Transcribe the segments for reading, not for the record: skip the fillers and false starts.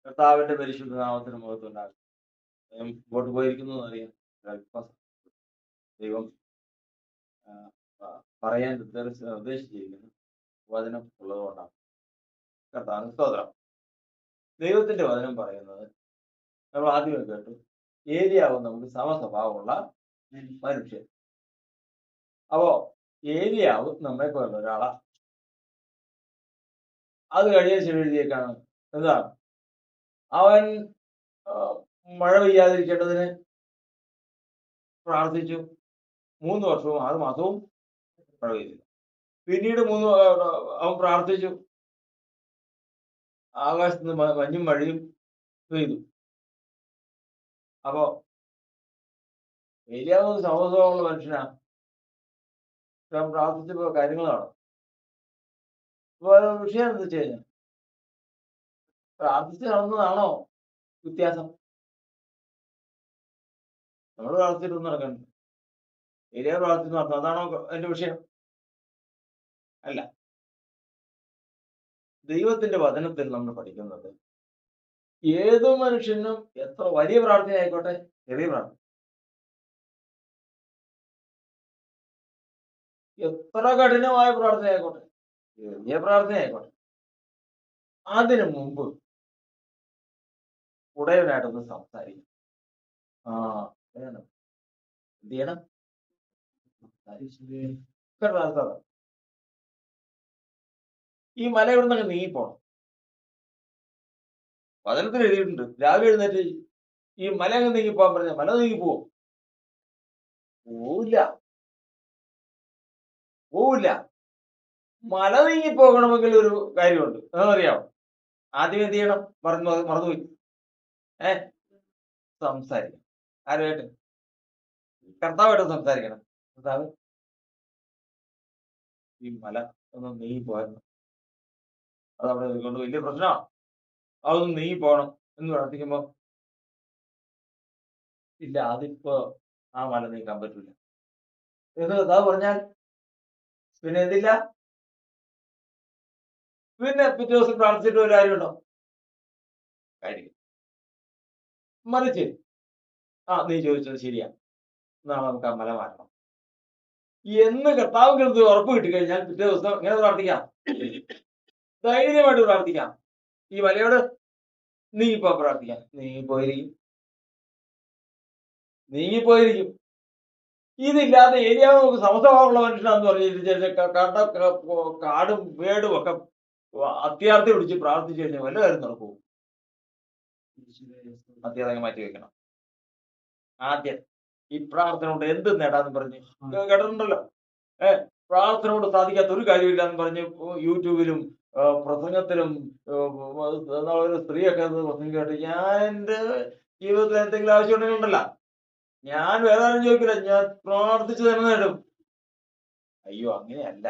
കർത്താവിന്റെ പരിശുദ്ധ നാമത്തിന് മുഖത്തുണ്ടാകും. മുമ്പോട്ട് പോയിരിക്കുന്നു അറിയാം. അല്പം ദൈവം ആ, ആ, പറയാൻ ഉദ്ദേശിച്ചിരിക്കുന്നു വചനം ഉള്ളതുകൊണ്ടാണ്. കർത്താവിന് സ്തോത്രം. ദൈവത്തിന്റെ വചനം പറയുന്നത് നമ്മൾ ആദ്യമേ കേട്ടു. ഏലിയാവ് നമുക്ക് സമസ്വഭാവമുള്ള മനുഷ്യൻ. അപ്പോ ഏലിയാവ് നമ്മെ പോലുള്ള ഒരാളാ. അത് കഴിഞ്ഞ ശേഷം എഴുതിയേക്കാണ് എന്താ അവൻ ആ, മഴ പെയ്യാതിരിക്കേണ്ടതിന് പ്രാർത്ഥിച്ചു. 3 വർഷവും 6 മാസവും മഴ പെയ്തില്ല. പിന്നീട് അവൻ പ്രാർത്ഥിച്ചു. ആകാശത്ത് നിന്ന് മഞ്ഞും മഴയും പെയ്തു. അപ്പോ ഏലിയാവ് സമസ്വഭാവമുള്ള മനുഷ്യനാ. അവൻ പ്രാർത്ഥിച്ചപ്പോ കാര്യങ്ങൾ നടന്നു. അപ്പൊ വിഷയം എന്താ വെച്ച് കഴിഞ്ഞാൽ പ്രാർത്ഥിച്ച് നടന്നതാണോ വ്യത്യാസം? നമ്മൾ പ്രാർത്ഥിച്ചിട്ടൊന്നും നടക്കണ്ട. ഏലിയാവ് പ്രാർത്ഥിച്ച് നടന്നു, അതാണോ എന്റെ വിഷയം? അല്ല. ദൈവത്തിന്റെ വചനത്തിൽ നമ്മൾ പഠിക്കുന്നത് ഏത് മനുഷ്യനും എത്ര വലിയ പ്രാർത്ഥന ആയിക്കോട്ടെ, ചെറിയ പ്രാർത്ഥന, എത്ര കഠിനമായ പ്രാർത്ഥന ആയിക്കോട്ടെ, ചെറിയ പ്രാർത്ഥന ആയിക്കോട്ടെ, അതിനു മുമ്പ് ഉടയവനായിട്ടൊന്ന് സംസാരിക്കും. എന്ത് ചെയ്യണം? ഈ മല ഇവിടെ നിന്ന് നീങ്ങിപ്പോണം. വചനത്തിൽ എഴുതിയിട്ടുണ്ട്, രാവിലെ എഴുന്നേറ്റ് ഈ മല അങ്ങ് നീങ്ങിപ്പോകാൻ പറഞ്ഞ മല നീങ്ങിപ്പോവും? പോവില്ല. മല നീങ്ങിപ്പോകണമെങ്കിൽ ഒരു കാര്യമുണ്ട്, അതെന്നറിയാമോ? ആദ്യം എന്ത് ചെയ്യണം? മറന്നുപോയി. സംസാരിക്കണം. ആരുമായിട്ട്? കർത്താവായിട്ട് സംസാരിക്കണം. കർത്താവ്, ഈ മല ഒന്ന് നീങ്ങിപ്പോയിരുന്നു, അതവിടെ കൊണ്ട് വലിയ പ്രശ്നമാണ്, അതൊന്ന് നീങ്ങിപ്പോകണം എന്ന് പ്രാർത്ഥിക്കുമ്പോ ഇല്ല, അതിപ്പോ ആ മല നീക്കാൻ പറ്റില്ല എന്ന് കർത്താവ് പറഞ്ഞാൽ പിന്നെ എന്തില്ല? പിന്നെ പിറ്റേ ദിവസം പ്രാർത്ഥിച്ചിട്ട് ഒരു കാര്യമുണ്ടോ? കാര്യം. മറിച്ച് നീ ചോദിച്ചത് ശരിയാ, നാളെ നമുക്ക് ആ മല മാറ്റണം എന്ന് കർത്താവിന് ഉറപ്പ് കിട്ടിക്കഴിഞ്ഞാൽ പിറ്റേ ദിവസം എങ്ങനെ പ്രാർത്ഥിക്കാം? ധൈര്യമായിട്ട് പ്രാർത്ഥിക്കാം. ഈ മലയോട് നീങ്ങിപ്പോ പ്രാർത്ഥിക്കാം. നീങ്ങിപ്പോയിരിക്കും. ഇതില്ലാതെ ഏരിയാവ് നമുക്ക് സമസ്വഭാവമുള്ള മനുഷ്യനാന്ന് പറഞ്ഞിട്ട് കാടും വേടും ഒക്കെ അത്യാർത്ഥി പിടിച്ച് പ്രാർത്ഥിച്ചു കഴിഞ്ഞാൽ വല്ല കാര്യം നടക്കൂ? അത്യാർത്ഥം മാറ്റി വെക്കണം. ആദ്യം ഈ പ്രാർത്ഥന കൊണ്ട് എന്ത് നേടാന്ന് പറഞ്ഞ് കേട്ടിട്ടുണ്ടല്ലോ. പ്രാർത്ഥന കൊണ്ട് സാധിക്കാത്ത ഒരു കാര്യമില്ല എന്ന് പറഞ്ഞ് യൂട്യൂബിലും പ്രസംഗത്തിലും ഒരു സ്ത്രീയൊക്കെ പ്രസംഗം കേട്ട് ഞാൻ എന്റെ ജീവിതത്തിൽ എന്തെങ്കിലും ആവശ്യമുണ്ടെങ്കിലുണ്ടല്ല, ഞാൻ വേറെ ആരും ചോദിക്കില്ല, ഞാൻ പ്രാർത്ഥിച്ചു തന്നെ നേടും. അയ്യോ, അങ്ങനെയല്ല.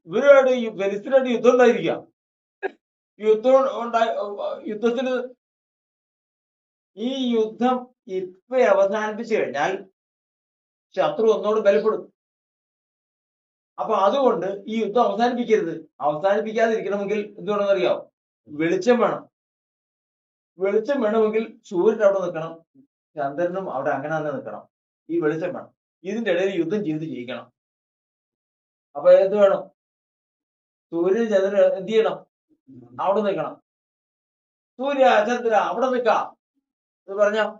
ഇവരുമായിട്ട് ഫെലിസ്തീനായിട്ട് യുദ്ധം ഉണ്ടായിരിക്കാം. യുദ്ധത്തിന് ഈ യുദ്ധം ഇപ്പൊ അവസാനിപ്പിച്ചു കഴിഞ്ഞാൽ ശത്രു ഒന്നോട് ബലപ്പെടും. അപ്പൊ അതുകൊണ്ട് ഈ യുദ്ധം അവസാനിപ്പിക്കരുത്. അവസാനിപ്പിക്കാതിരിക്കണമെങ്കിൽ എന്ത് വേണമെന്നറിയാമോ? വെളിച്ചം വേണം. വെളിച്ചം വേണമെങ്കിൽ സൂര്യൻ അവിടെ നിൽക്കണം, ചന്ദ്രനും അവിടെ അങ്ങനെ തന്നെ നിൽക്കണം. ഈ വെളിച്ചം വേണം. ഇതിന്റെ ഇടയിൽ യുദ്ധം ചെയ്ത് ജയിക്കണം. അപ്പൊ എന്ത് വേണം? സൂര്യൻ ചന്ദ്രൻ എന്ത് ചെയ്യണം? അവിടെ നിൽക്കണം. സൂര്യ ചന്ദ്ര അവിടെ നിൽക്കാം എന്ന് പറഞ്ഞില്ലാന്ന്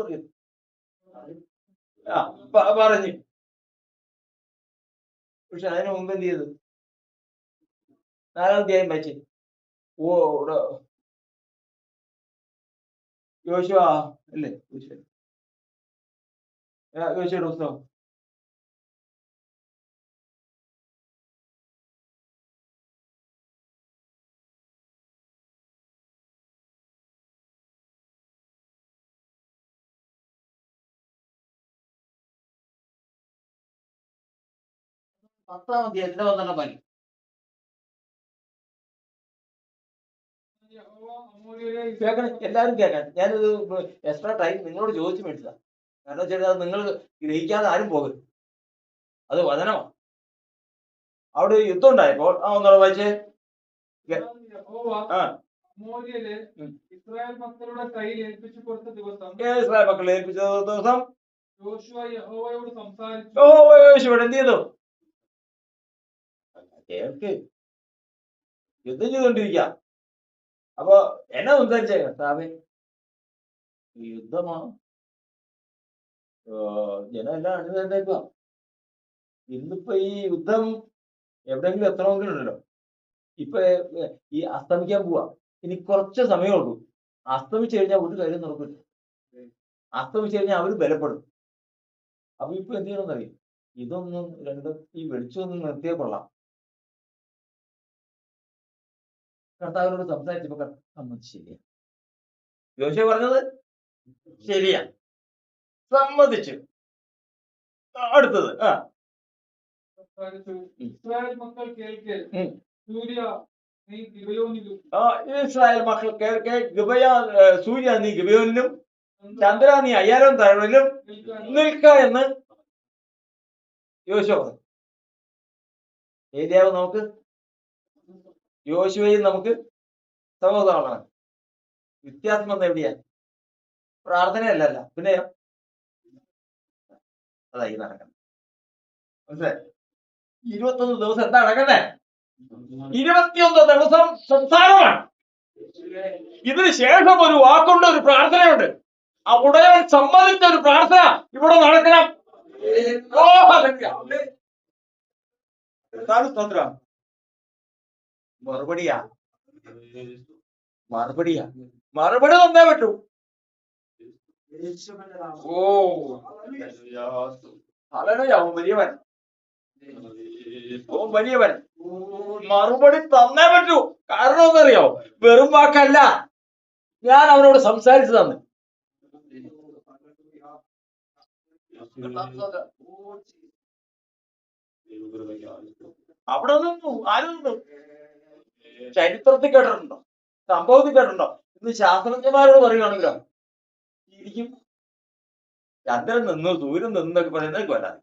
പറയും. പറഞ്ഞു. പക്ഷെ അതിന് മുമ്പ് എന്ത് ചെയ്തു? 4-ാം അധ്യായം വായിച്ച് ഇവിടെ യോശുവ അല്ലേ? യോശുവയുടെ പുസ്തകം 10-ാം അധ്യായത്തിന്റെ 12-ാം വാക്യം. എല്ലാവരും കേൾക്കാൻ. ഞാനിത് എക്സ്ട്രാ ടൈം നിങ്ങളോട് ചോദിച്ചു മേടിച്ചതാ. കാരണം വെച്ചാൽ നിങ്ങൾ ഗ്രഹിക്കാതെ ആരും പോകരുത്. അത് വചനമാണ്. അവിടെ ഒരു യുദ്ധം ഉണ്ടായപ്പോൾ ഒന്നുകൂടെ വായിച്ചേ. ആ ഇസ്രായേൽ മക്കളുടെ കയ്യിൽ ഏൽപ്പിച്ചു കൊടുത്ത ദിവസം ഇസ്രായേൽ മക്കളെ ഏൽപ്പിച്ച ദിവസം യഹോവയോട് സംസാരിച്ചു. യോശുവ എന്ത് ചെയ്തു? കേൾക്ക്, യുദ്ധം ചെയ്തോണ്ടിരിക്ക. അപ്പൊ എന്നാ സംസാരിച്ചേ? കർത്താവേ, യുദ്ധമാ, ജനം എല്ലാം അണിതേക്കുക. ഇന്നിപ്പോ ഈ യുദ്ധം എവിടെയെങ്കിലും എത്തണമെങ്കിലും ഉണ്ടല്ലോ. ഇപ്പൊ ഈ അസ്തമിക്കാൻ പോവാ, ഇനി കുറച്ച് സമയമുള്ളൂ. അസ്തമിച്ചു കഴിഞ്ഞാൽ ഒരു കാര്യം നടക്കില്ല. അസ്തമിച്ചു കഴിഞ്ഞാൽ അവര് ബലപ്പെടും. അപ്പൊ ഇപ്പൊ എന്ത് ചെയ്യണമെന്നറിയും? ഇതൊന്നും രണ്ടും ഈ വെളിച്ചമൊന്നും നിർത്തിയേ കൊള്ളാം. കർത്താവിനോട് സംസാരിച്ചപ്പോ കർത്താവ് ശരിയാ, യോശുവ പറഞ്ഞത് ശരിയാ, സമ്മതിച്ചു. അടുത്തത് ഇസ്രായേൽ മക്കൾ കേൾക്കെ, സൂര്യ നീ ഗിബയോനിലും, ഇസ്രായേൽ മക്കൾ കേൾക്കെ, സൂര്യ നീ ഗിബയോനിലും, ചന്ദ്ര നീ അയ്യായിരം താഴ്വരയിലും നിൽക്ക എന്ന് യോശുവ പറഞ്ഞു. ഏരിയാവ് നമുക്ക് യോശുവയും നമുക്ക് സഹോദരങ്ങളാണ്. വ്യത്യാസം വന്ന എവിടെയാ? പ്രാർത്ഥനയല്ലല്ല, പിന്നെയോ അതായി നടക്കണം. മനസ്സിലായി? 21 ദിവസം എന്താ നടക്കുന്നേ? 21 ദിവസം സംസാരമാണ്. ഇതിന് ശേഷം ഒരു വാക്കുണ്ട്, ഒരു പ്രാർത്ഥനയുണ്ട്. ആ ഉടയവൻ സമ്മതിച്ച ഒരു പ്രാർത്ഥന ഇവിടെ നടക്കണം. മറുപടിയാ, മറുപടി തന്നേ പറ്റൂ. അവൻ വലിയവൻ, വലിയവൻ. മറുപടി തന്നേ പറ്റൂ. കാരണം എന്നറിയോ? വെറും വാക്കല്ല, ഞാൻ അവനോട് സംസാരിച്ചു തന്നു. അവിടെ നിന്നു. ആരും നിന്നു? ചരിത്രത്തിൽ കേട്ടിട്ടുണ്ടോ? സംഭവത്തിൽ കേട്ടിട്ടുണ്ടോ? ഇന്ന് ശാസ്ത്രജ്ഞന്മാരോട് പറയുകയാണെങ്കിലോ ഇരിക്കും. ചന്ദ്രൻ നിന്നു, സൂര്യൻ നിന്നൊക്കെ പറയുന്നതൊക്കെ വരാതെ.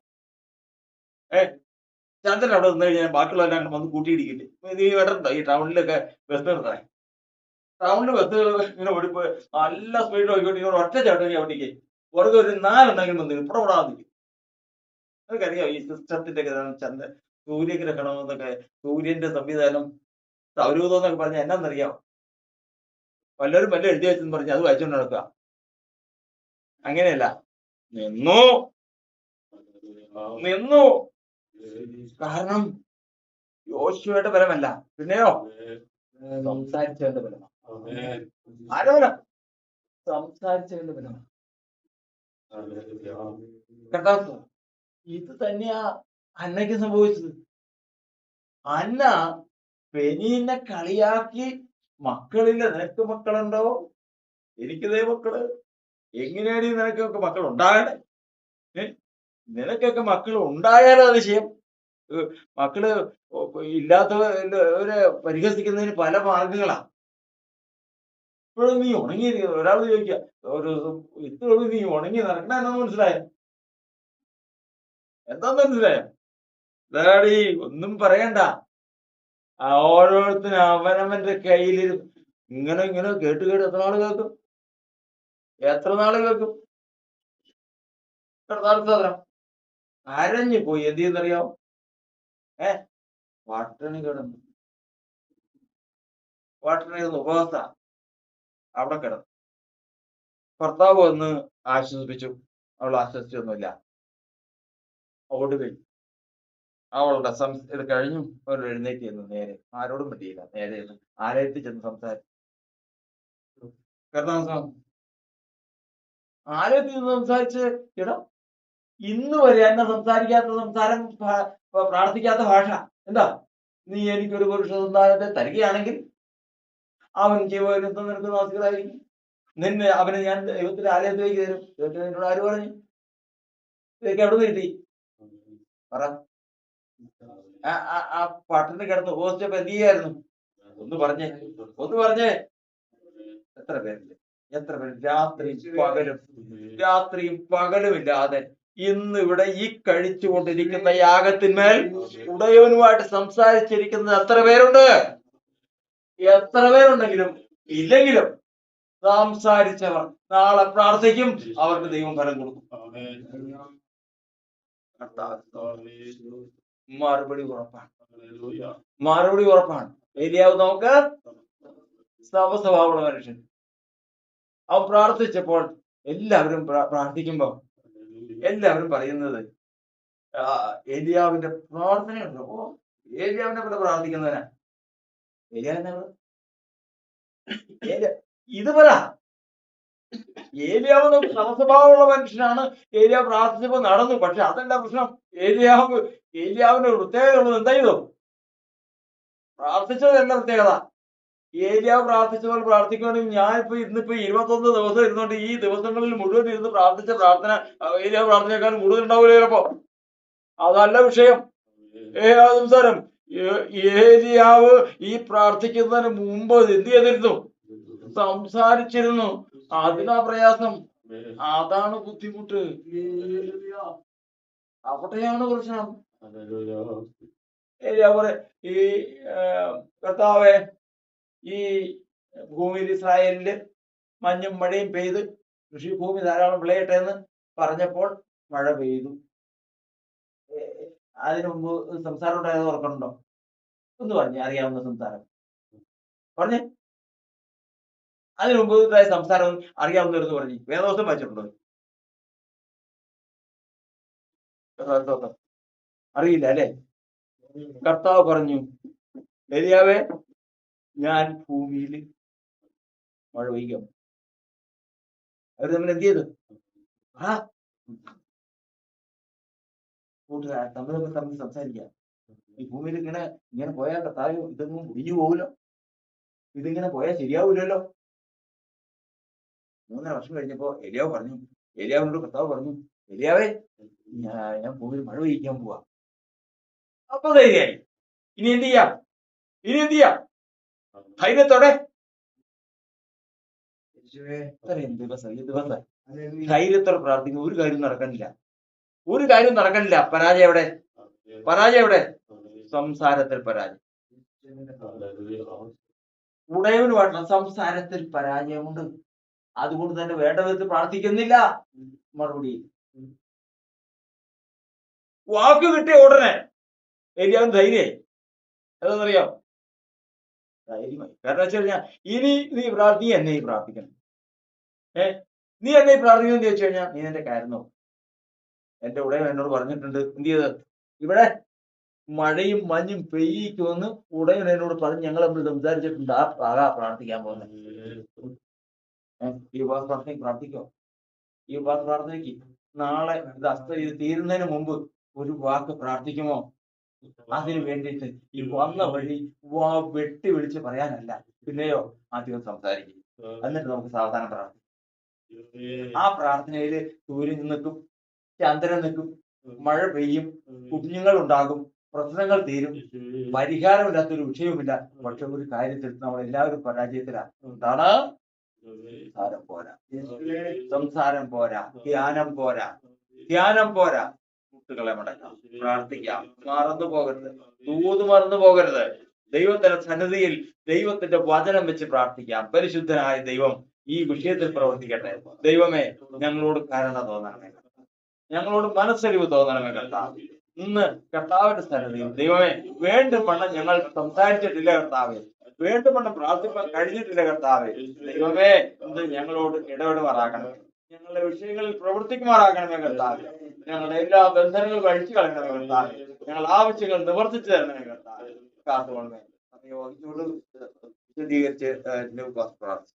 ചന്ദ്രൻ അവിടെ നിന്ന് കഴിഞ്ഞാൽ ബാക്കിയുള്ളവരെല്ലാം വന്ന് കൂട്ടിയിടിക്കില്ലേ? നീ കേട്ടിട്ടുണ്ടോ ഈ ടൗണിലൊക്കെ ബസ് നിർത്തണേ? ടൗണിൽ ബസ് ഇങ്ങനെ ഓടിപ്പോ നല്ല സ്പീഡിൽ നോക്കിക്കൊണ്ട് ഇങ്ങനെ ഒറ്റ ചവിട്ടി അവിടേക്ക് പുറകെ ഒരു 4 ഉണ്ടെങ്കിലും വന്നു ഇവിടെ വിടാതിരിക്കും. നിനക്കറിയാം ഈ സിസ്റ്റത്തിന്റെ ചന്ദ്രൻ സൂര്യഗ്രഹണം എന്നൊക്കെ, സൂര്യന്റെ സംവിധാനം, സൗരൂഥം എന്നൊക്കെ പറഞ്ഞാൽ എന്നാന്നറിയാം? വല്ലവരും വല്ല എഴുതി വെച്ചെന്ന് പറഞ്ഞ് അത് വായിച്ചുകൊണ്ട് നടക്കുക. അങ്ങനെയല്ല, നിന്നു. കാരണം യോശുവയുടെ ബലമല്ല, പിന്നെയോ സംസാരിച്ചവന്റെ ബലമാണ്. ആരോ ബലം? സംസാരിച്ചവന്റെ ബലമാണ്. കർത്താവ് ഇത് തന്നെയാ അന്നയ്ക്ക് സംഭവിച്ചത്. അന്ന പെനീനെ കളിയാക്കി, മക്കളില്ല, നിനക്ക് മക്കളുണ്ടോ? എനിക്കിതേ മക്കള്, എങ്ങനെയാണ് നിനക്കൊക്കെ മക്കൾ ഉണ്ടാകണേ? നിനക്കൊക്കെ മക്കൾ ഉണ്ടായാലോ അതിശയം. മക്കള് ഇല്ലാത്തവരെ പരിഹസിക്കുന്നതിന് പല മാർഗങ്ങളാ. ഇപ്പോഴും നീ ഉണങ്ങി, ഒരാൾ ചോദിക്കുക ഒരു ഇപ്പോഴും നീ ഉണങ്ങി നടക്കണ എന്നാന്ന് മനസ്സിലായോ? എന്താന്ന് മനസ്സിലായോ? ഡാഡി ഒന്നും പറയണ്ട, ഓരോരുത്തരും അവനവന്റെ കയ്യിൽ ഇങ്ങനെ ഇങ്ങനെ കേട്ട് എത്ര നാള് കേൾക്കും? അരഞ്ഞു പോയി. എന്ത് ചെയ്യുന്നറിയാമോ? പട്ടിണി കിടന്നു, ഉപവാസ. അവിടെ കിടന്നു. ഭർത്താവ് വന്ന് ആശ്വസിപ്പിച്ചു. അവൾ ആശ്വസിച്ചൊന്നുമില്ല. ഓടി കഴിഞ്ഞു. അവളുടെ ഇത് കഴിഞ്ഞു. അവർ എഴുന്നേറ്റ് ചെന്നു. നേരെ ആരോടും പറ്റിയില്ല. നേരെ ആലയത്തിൽ ചെന്ന് സംസാരിച്ചു. ആലയത്തിൽ ചെന്ന് സംസാരിച്ച്, ഇടാ ഇന്ന് വരെ എന്നെ സംസാരിക്കാത്ത സംസാരം, പ്രാർത്ഥിക്കാത്ത ഭാഷ എന്താ? നീ എനിക്കൊരു പുരുഷ സന്താനത്തെ തരികയാണെങ്കിൽ അവൻ ജീവനത്തിൽ നിനക്ക് നാസികളായിരിക്കും. അവനെ ഞാൻ ദൈവത്തിന്റെ ആലയത്തിലേക്ക് തരും. ദൈവത്തിന് എന്നോട് ആര് പറഞ്ഞു? ഇതൊക്കെ എവിടെ നിന്ന് കിട്ടി? പറ. ആ പട്ടിണി കിടന്ന് ഉപവസിച്ചപ്പോ എന്ത് ചെയ്യായിരുന്നു? ഒന്ന് പറഞ്ഞേ. എത്ര പേര് രാത്രിയും പകലും ഇല്ലാതെ ഇന്ന് ഇവിടെ ഈ കഴിച്ചുകൊണ്ടിരിക്കുന്ന യാഗത്തിന്മേൽ ഉടയവനുമായിട്ട് സംസാരിച്ചിരിക്കുന്നത് എത്ര പേരുണ്ട്? എത്ര പേരുണ്ടെങ്കിലും ഇല്ലെങ്കിലും സംസാരിച്ചവർ നാളെ പ്രാർത്ഥിക്കും, അവർക്ക് ദൈവം ഫലം കൊടുക്കും. മറുപടി ഉറപ്പാണ്, മറുപടി ഉറപ്പാണ്. ഏലിയാവ് നമുക്ക് സമസ്വഭാവമുള്ള മനുഷ്യൻ. അവൻ പ്രാർത്ഥിച്ചപ്പോൾ എല്ലാവരും പ്രാർത്ഥിക്കുമ്പോ എല്ലാവരും പറയുന്നത് ഏലിയാവിന്റെ പ്രാർത്ഥനയുണ്ടോ? ഏലിയാവിനെ ഇവിടെ പ്രാർത്ഥിക്കുന്നവനാ. ഇത് പറ, ഏലിയാവ് സമസ്വഭാവമുള്ള മനുഷ്യനാണ്. ഏലിയാവ് പ്രാർത്ഥിച്ചപ്പോ നടന്നു. പക്ഷെ അതല്ല പ്രശ്നം. ഏലിയാവിന്റെ പ്രത്യേകത ഉള്ളത് എന്താ? ചെയ്തു പ്രാർത്ഥിച്ചതല്ല പ്രത്യേകത. ഏലിയാവ് പ്രാർത്ഥിച്ചപ്പോൾ പ്രാർത്ഥിക്കുകയാണെങ്കിൽ ഞാനിപ്പോ ഇന്നിപ്പോ 21 ദിവസം ഇരുന്നോണ്ട് ഈ ദിവസങ്ങളിൽ മുഴുവൻ ഇരുന്ന് പ്രാർത്ഥിച്ച പ്രാർത്ഥന ഏലിയാവ് പ്രാർത്ഥനയെക്കാളും കൂടുതൽ ഉണ്ടാവില്ല ചിലപ്പോ. അതല്ല വിഷയം. സംസാരം. ഏലിയാവ് ഈ പ്രാർത്ഥിക്കുന്നതിന് മുമ്പ് എന്ത് ചെയ്തിരുന്നു? സംസാരിച്ചിരുന്നു. അതിനാ പ്രയാസം, അതാണ് ബുദ്ധിമുട്ട്, അവിടെയാണ് പ്രശ്നം. ഏലിയാവ് ഈ കർത്താവെ, ഈ ഭൂമിയിൽ ഇസ്രായേലില് മഞ്ഞും മഴയും പെയ്ത് കൃഷിഭൂമി ധാരാളം വിളയട്ടെ എന്ന് പറഞ്ഞപ്പോൾ മഴ പെയ്തു. അതിനു മുമ്പ് സംസാരം ഉണ്ടായത് ഓർക്കണുണ്ടോ? ഒന്ന് പറഞ്ഞേ, അറിയാവുന്ന സംസാരം പറഞ്ഞേ. അതിനു മുമ്പ് സംസാരം അറിയാവുന്നവരെന്ന് പറഞ്ഞു. വേദോസ്തം വായിച്ചിട്ടുണ്ടോ? അറിയില്ല അല്ലെ? കർത്താവ് പറഞ്ഞു, ഏലിയാവേ, ഞാൻ ഭൂമിയിൽ മഴ പെയ്യും. അവർ തമ്മിൽ എന്ത് ചെയ്തു? തമ്മിൽ സംസാരിക്കാം. ഈ ഭൂമിയിൽ ഇങ്ങനെ പോയാൽ കർത്താവ് ഇതൊന്നും ഒഴിഞ്ഞു പോകില്ലോ, ഇതിങ്ങനെ പോയാൽ ശരിയാവൂലല്ലോ. 3.5 വർഷം കഴിഞ്ഞപ്പോ ഏലിയാവിനോട് കർത്താവ് പറഞ്ഞു, ഏലിയാവേ, ഞാൻ ഭൂമിയിൽ മഴ പെയ്യിക്കാൻ പോവാ. അപ്പൊ ധൈര്യമായി. ഇനി എന്ത് ചെയ്യാം? ധൈര്യത്തോടെ ധൈര്യത്തോടെ പ്രാർത്ഥിക്കുന്ന ഒരു കാര്യം നടക്കണില്ല. പരാജയം എവിടെ? സംസാരത്തിൽ പരാജയം. ഉടയവനുമായിട്ടുള്ള സംസാരത്തിൽ പരാജയമുണ്ട്. അതുകൊണ്ട് തന്നെ വേണ്ട വിധത്തിൽ പ്രാർത്ഥിക്കുന്നില്ല. മറുപടി വാക്ക് കിട്ടിയ ഉടനെ ഏലിയാവിന് ധൈര്യമായി. അതെന്നറിയാം, ധൈര്യമായി. കാരണം വെച്ച് കഴിഞ്ഞാൽ ഇനി നീ എന്നെ പ്രാർത്ഥിക്കണം. നീ എന്നെ പ്രാർത്ഥിക്കണം എന്ന് ചോദിച്ചു കഴിഞ്ഞാൽ നീ എന്റെ കാര്യം നോക്കും. എന്റെ ഉടയവൻ എന്നോട് പറഞ്ഞിട്ടുണ്ട്, എന്ത് ചെയ്ത് ഇവിടെ മഴയും മഞ്ഞും പെയ്യിക്കുമെന്ന് ഉടയവൻ എന്നോട് പറഞ്ഞ് ഞങ്ങൾ തമ്മിൽ സംസാരിച്ചിട്ടുണ്ട്. പ്രാർത്ഥിക്കാൻ പോകുന്നത് ഈ പ്രാർത്ഥിക്കോ? ഈ പ്രാർത്ഥനയ്ക്ക് നാളെ ഇത് തീരുന്നതിന് മുമ്പ് ഒരു വാക്ക് പ്രാർത്ഥിക്കുമോ? അതിനു വേണ്ടിയിട്ട് ഈ വന്ന വഴി വെട്ടി വിളിച്ച് പറയാനല്ല, പിന്നെയോ ആദ്യം സംസാരിക്കും. എന്നിട്ട് നമുക്ക് സാവധാനം പ്രാർത്ഥിക്കാം. ആ പ്രാർത്ഥനയില് സൂര്യൻ നിൽക്കും, ചന്ദ്രൻ നിൽക്കും, മഴ പെയ്യും, കുഞ്ഞുങ്ങൾ ഉണ്ടാകും, പ്രശ്നങ്ങൾ തീരും, പരിഹാരമില്ലാത്തൊരു വിഷയവുമില്ല. പക്ഷെ ഒരു കാര്യത്തിൽ നമ്മൾ എല്ലാവരും പരാജയത്തിലാണ്. എന്താണ്? സംസാരം പോരാ, ധ്യാനം പോരാ. മുട്ടുകളെ മടക്കാം, പ്രാർത്ഥിക്കാം. മറന്നു പോകരുത്. ദൈവത്തിന്റെ സന്നിധിയിൽ ദൈവത്തിന്റെ വചനം വെച്ച് പ്രാർത്ഥിക്കാം. പരിശുദ്ധനായ ദൈവം ഈ വിഷയത്തിൽ പ്രവർത്തിക്കട്ടെ. ദൈവമേ, ഞങ്ങളോട് കരുണ തോന്നണമേ, ഞങ്ങളോട് മനസ്സരിവ് തോന്നണമേ കർത്താവേ. ഇന്ന് കർത്താവിന്റെ സന്നിധിയിൽ ദൈവമേ, വേണ്ടുവണ്ണം ഞങ്ങൾ സംസാരിച്ചിട്ടില്ല കർത്താവേ, വേണ്ടുവണ്ണം പ്രാർത്ഥിക്കാൻ കഴിഞ്ഞിട്ടില്ല കർത്താവേ. ദൈവമേ, ഇന്ന് ഞങ്ങളോട് ഇടപെടുമാറാക്കണമേ, ഞങ്ങളുടെ വിഷയങ്ങളിൽ പ്രവർത്തിക്കുമാറാക്കണമേ കർത്താവേ. ഞങ്ങളുടെ എല്ലാ ബന്ധനങ്ങളും കഴിച്ചു കളയണമേ കർത്താവേ. ഞങ്ങളുടെ ആവശ്യങ്ങൾ നിവർത്തിച്ചു തരണമേ കർത്താവേ. കാത്തുകൊള്ളണമേ. വിശദീകരിച്ച് പ്രാർത്ഥിച്ചു.